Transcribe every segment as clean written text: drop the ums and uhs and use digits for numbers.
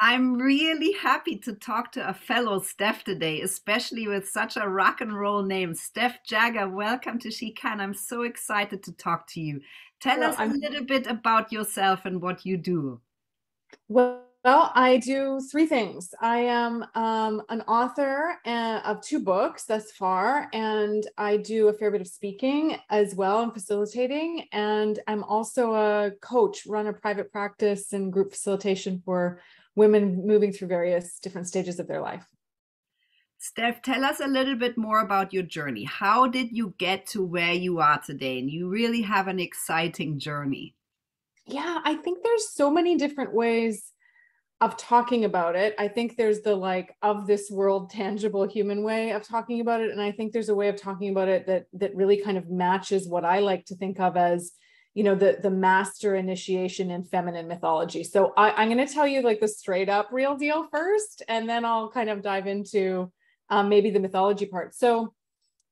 I'm really happy to talk to a fellow Steph today, especially with such a rock and roll name. Steph Jagger, welcome to She Can. I'm so excited to talk to you. Tell Well, us a I'm little bit about yourself and what you do. I do three things. I am an author of two books thus far, and I do a fair bit of speaking as well and facilitating. And I'm also a coach, run a private practice and group facilitation for women moving through various different stages of their life. Steph, tell us a little bit more about your journey. How did you get to where you are today? And you really have an exciting journey. Yeah, I think there's so many different ways of talking about it. I think there's the like of this world tangible human way of talking about it. And I think there's a way of talking about it that really kind of matches what I like to think of as, the master initiation in feminine mythology. So I'm going to tell you like the straight up real deal first, and then I'll kind of dive into maybe the mythology part. So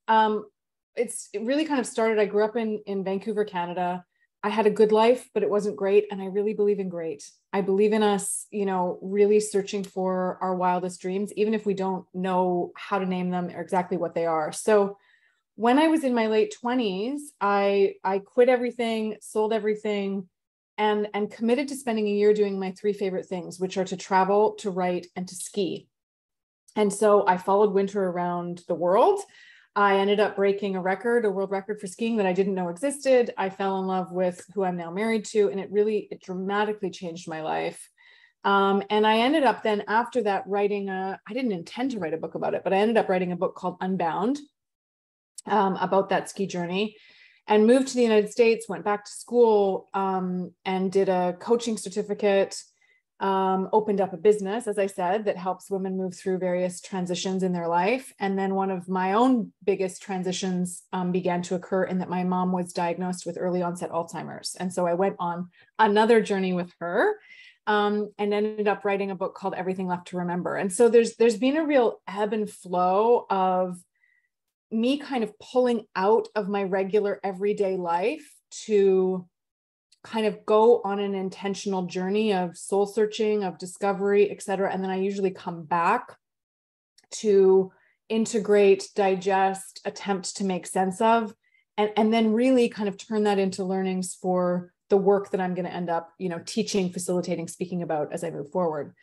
um, it really kind of started. I grew up in Vancouver, Canada. I had a good life, but it wasn't great. And I really believe in great. I believe in us, really searching for our wildest dreams, even if we don't know how to name them or exactly what they are. So when I was in my late 20s, I quit everything, sold everything, and committed to spending a year doing my three favorite things, which are to travel, to write, and to ski. And so I followed winter around the world. I ended up breaking a world record for skiing that I didn't know existed. I fell in love with who I'm now married to, and it dramatically changed my life. And I ended up then after that I didn't intend to write a book about it, but I ended up writing a book called Unbound, about that ski journey, and moved to the United States, went back to school, and did a coaching certificate, opened up a business, as I said, that helps women move through various transitions in their life. And then one of my own biggest transitions began to occur in that my mom was diagnosed with early onset Alzheimer's. And so I went on another journey with her, and ended up writing a book called Everything Left to Remember. And so there's been a real ebb and flow of me kind of pulling out of my regular everyday life to kind of go on an intentional journey of soul searching, of discovery, et cetera. And then I usually come back to integrate, digest, attempt to make sense of, and then really kind of turn that into learnings for the work that I'm going to end up, teaching, facilitating, speaking about as I move forward.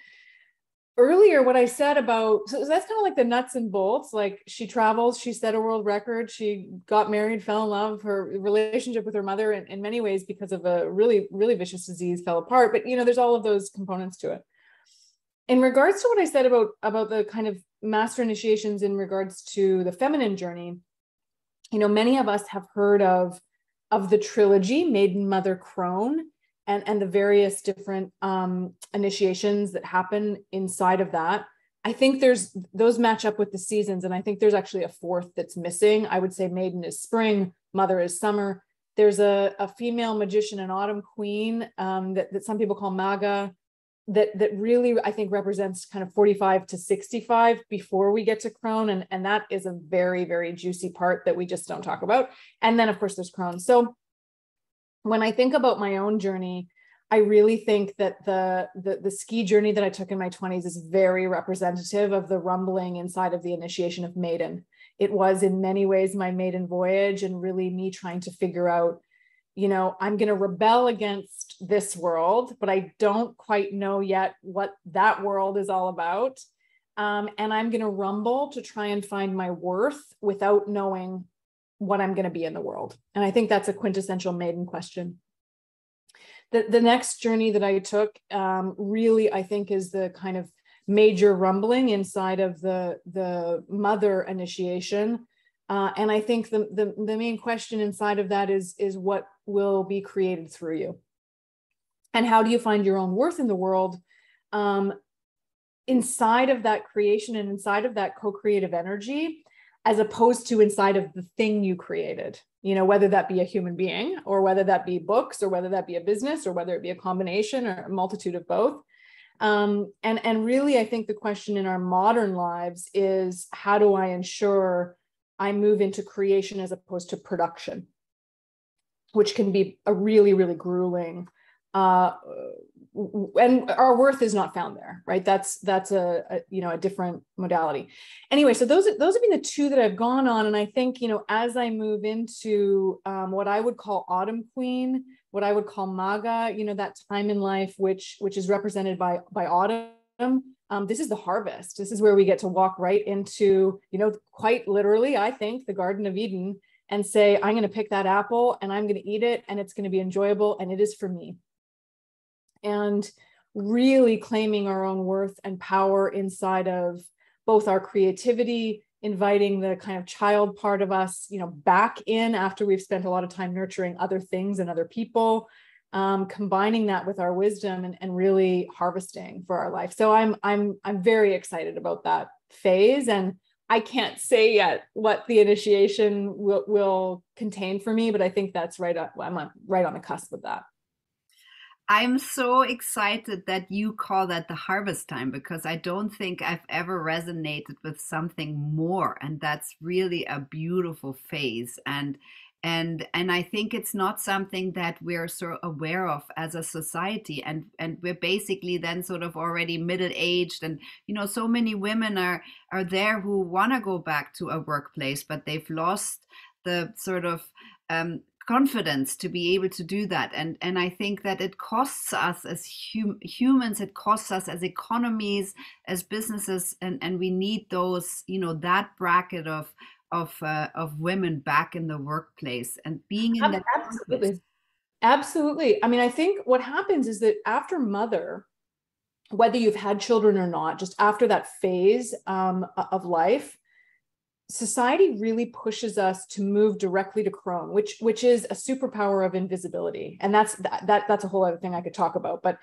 Earlier, what I said about, so that's kind of like the nuts and bolts. Like, she travels, she set a world record, she got married, fell in love, her relationship with her mother in many ways because of a really, really vicious disease fell apart. But there's all of those components to it. In regards to what I said about the kind of master initiations in regards to the feminine journey, many of us have heard of the trilogy Maiden, Mother, Crone, and the various different initiations that happen inside of that. I think those match up with the seasons, and I think there's actually a fourth that's missing. I would say Maiden is spring, Mother is summer. There's a female magician, an autumn queen, that some people call Maga, that really I think represents kind of 45 to 65 before we get to Crone, and that is a very, very juicy part that we just don't talk about. And then of course there's Crone. So when I think about my own journey, I really think that the ski journey that I took in my 20s is very representative of the rumbling inside of the initiation of Maiden. It was in many ways my maiden voyage, and really me trying to figure out, I'm going to rebel against this world, but I don't quite know yet what that world is all about. And I'm going to rumble to try and find my worth without knowing what I'm going to be in the world. And I think that's a quintessential maiden question. The next journey that I took, really, I think, is the kind of major rumbling inside of the mother initiation. And I think the main question inside of that is what will be created through you? And how do you find your own worth in the world? Inside of that creation and inside of that co-creative energy, as opposed to inside of the thing you created, whether that be a human being, or whether that be books, or whether that be a business, or whether it be a combination or a multitude of both. And really, I think the question in our modern lives is, how do I ensure I move into creation as opposed to production, which can be a really, really grueling and our worth is not found there, right? That's a different modality. Anyway, so those have been the two that I've gone on. And I think, as I move into what I would call Autumn Queen, what I would call Maga, that time in life, which is represented by autumn. This is the harvest. This is where we get to walk right into, quite literally, I think, the Garden of Eden, and say, I'm going to pick that apple and I'm going to eat it, and it's going to be enjoyable, and it is for me. And really claiming our own worth and power inside of both our creativity, inviting the kind of child part of us, back in after we've spent a lot of time nurturing other things and other people, combining that with our wisdom and really harvesting for our life. So I'm very excited about that phase, and I can't say yet what the initiation will contain for me, but I think that's I'm right on the cusp of that. I'm so excited that you call that the harvest time, because I don't think I've ever resonated with something more, and that's really a beautiful phase. And I think it's not something that we're so aware of as a society, and we're basically then sort of already middle aged, and so many women are there who want to go back to a workplace, but they've lost the sort of confidence to be able to do that. And I think that it costs us as humans, it costs us as economies, as businesses, and we need those, that bracket of women back in the workplace and being in that Absolutely. context. Absolutely. I mean, I think what happens is that after mother, whether you've had children or not, just after that phase of life, society really pushes us to move directly to crone, which is a superpower of invisibility. And that's a whole other thing I could talk about, but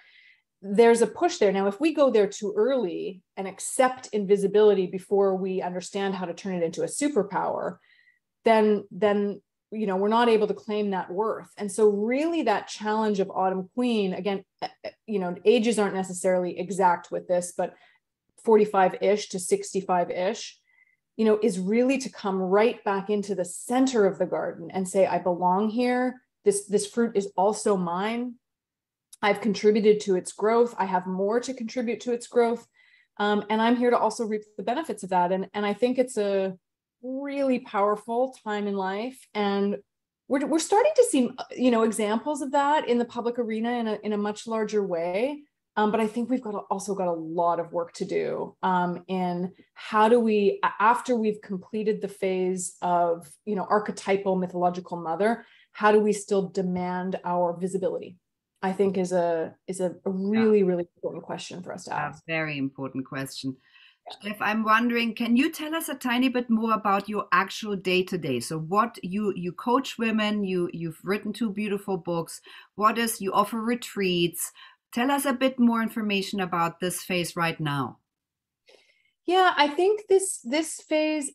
there's a push there. Now, if we go there too early and accept invisibility before we understand how to turn it into a superpower, then we're not able to claim that worth. And so really that challenge of Autumn Queen, again, ages aren't necessarily exact with this, but 45-ish to 65-ish, is really to come right back into the center of the garden and say, I belong here. This fruit is also mine. I've contributed to its growth. I have more to contribute to its growth. And I'm here to also reap the benefits of that. And I think it's a really powerful time in life. And we're starting to see, examples of that in the public arena in a much larger way. But I think we've also got a lot of work to do in how do we, after we've completed the phase of, archetypal mythological mother, how do we still demand our visibility? I think is a really, really important question for us to ask. A very important question. Steph, I'm wondering, can you tell us a tiny bit more about your actual day-to-day? So what you coach women, you've written 2 beautiful books. You offer retreats. Tell us a bit more information about this phase right now. Yeah, I think this phase,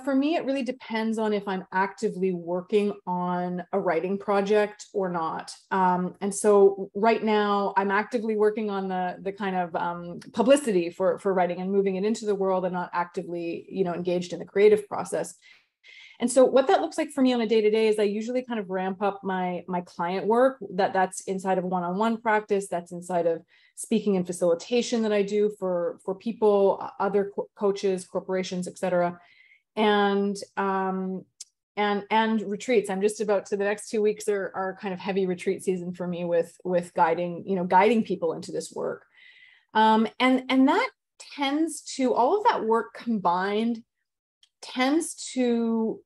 for me, it really depends on if I'm actively working on a writing project or not. And so right now I'm actively working on the kind of publicity for writing and moving it into the world, and not actively, engaged in the creative process. And so what that looks like for me on a day-to-day is I usually kind of ramp up my client work that's inside of one-on-one practice, that's inside of speaking and facilitation that I do for people, other coaches, corporations, et cetera. And retreats. I'm just about to, the next 2 weeks are kind of heavy retreat season for me with guiding people into this work. And that tends to, all of that work combined tends to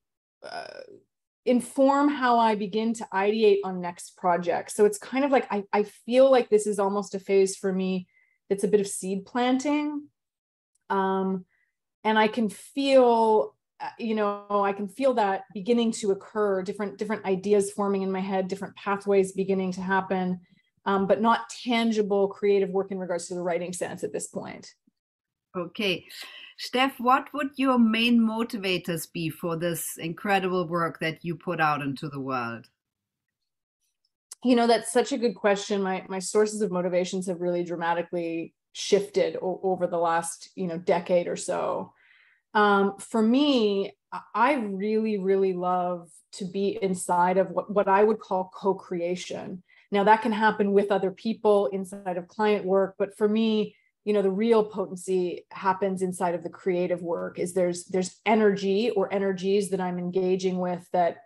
inform how I begin to ideate on next projects. So it's kind of like, I feel like this is almost a phase for me that's a bit of seed planting. And I can feel, that beginning to occur, different ideas forming in my head, different pathways beginning to happen, but not tangible creative work in regards to the writing sense at this point. Okay. Steph, what would your main motivators be for this incredible work that you put out into the world? That's such a good question. My sources of motivations have really dramatically shifted over the last, decade or so. For me, I really, really love to be inside of what I would call co-creation. Now that can happen with other people inside of client work, but for me, the real potency happens inside of the creative work. Is there's energy or energies that I'm engaging with that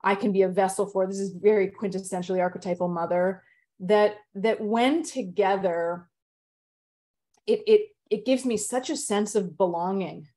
I can be a vessel for. This is very quintessentially archetypal mother, that when together, it gives me such a sense of belonging.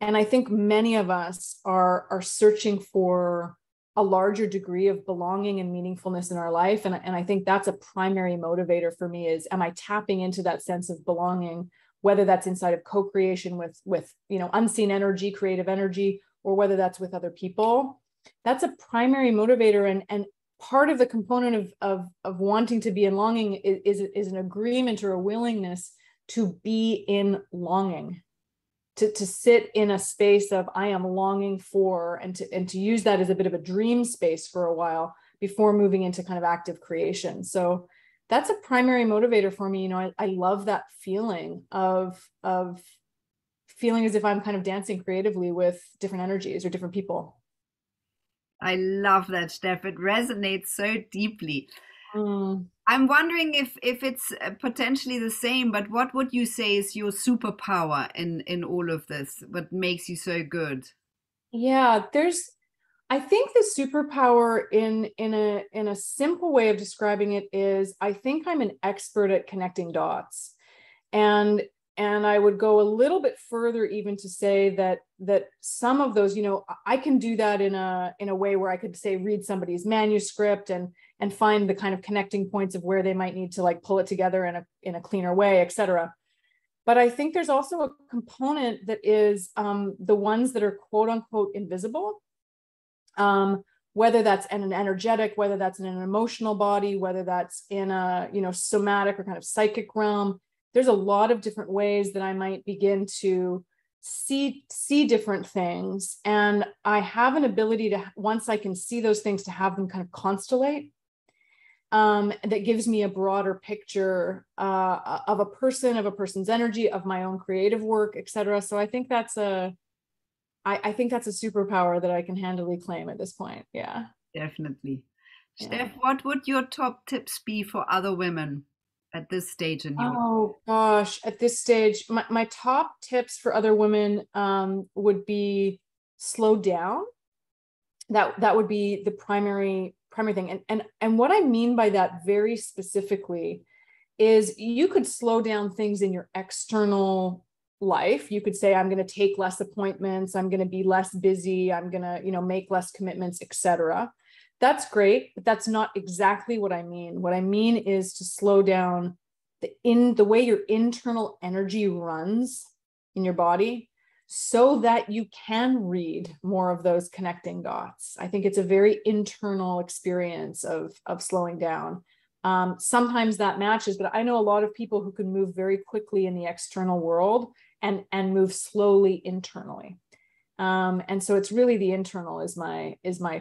And I think many of us are searching for a larger degree of belonging and meaningfulness in our life. And I think that's a primary motivator for me is, am I tapping into that sense of belonging, whether that's inside of co-creation with unseen energy, creative energy, or whether that's with other people. That's a primary motivator. And part of the component of wanting to be in longing is an agreement or a willingness to be in longing. To sit in a space of I am longing for, and to use that as a bit of a dream space for a while before moving into kind of active creation. So that's a primary motivator for me. I love that feeling of feeling as if I'm kind of dancing creatively with different energies or different people. I love that, Steph. It resonates so deeply. Mm. I'm wondering if it's potentially the same, but what would you say is your superpower in all of this? What makes you so good? Yeah, I think the superpower in a simple way of describing it is I think I'm an expert at connecting dots. And I would go a little bit further even to say that some of those, I can do that in a way where I could say read somebody's manuscript and find the kind of connecting points of where they might need to like pull it together in a cleaner way, et cetera. But I think there's also a component that is the ones that are quote unquote invisible, whether that's in an energetic, whether that's in an emotional body, whether that's in a somatic or kind of psychic realm. There's a lot of different ways that I might begin to see different things, and I have an ability to, once I can see those things, to have them kind of constellate. That gives me a broader picture of a person's energy, of my own creative work, etc. So I think that's a superpower that I can handily claim at this point. Yeah. Definitely. Yeah. Steph, what would your top tips be for other women at this stage in your Oh gosh, at this stage, my top tips for other women would be slow down. That would be the primary thing. And what I mean by that very specifically is you could slow down things in your external life. You could say, I'm going to take less appointments, I'm going to be less busy, I'm going to, make less commitments, etc. That's great, but that's not exactly what I mean. What I mean is to slow down the way your internal energy runs in your body, so that you can read more of those connecting dots. I think it's a very internal experience of slowing down. Sometimes that matches, but I know a lot of people who can move very quickly in the external world and move slowly internally. And so it's really the internal is my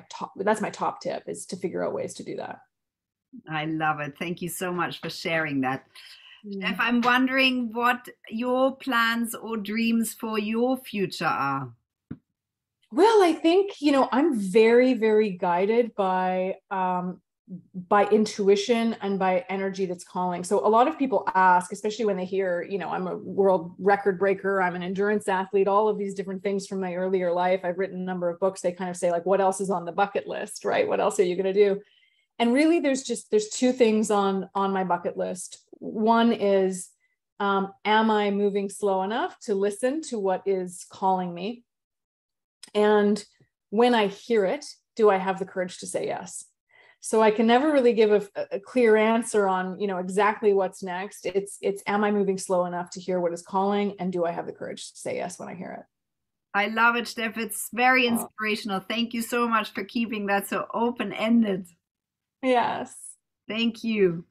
top. That's my top tip, is to figure out ways to do that. I love it. Thank you so much for sharing that. Steph, Mm. I'm wondering what your plans or dreams for your future are. Well, I think, I'm very, very guided by intuition and by energy that's calling. So a lot of people ask, especially when they hear, I'm a world record breaker, I'm an endurance athlete, all of these different things from my earlier life. I've written a number of books. They kind of say like, what else is on the bucket list, right? What else are you going to do? And really there's two things on my bucket list. One is, am I moving slow enough to listen to what is calling me? And when I hear it, do I have the courage to say yes? So I can never really give a clear answer on, exactly what's next. It's am I moving slow enough to hear what is calling, and do I have the courage to say yes when I hear it? I love it, Steph. It's very Oh, inspirational. Thank you so much for keeping that so open ended. yes. Thank you.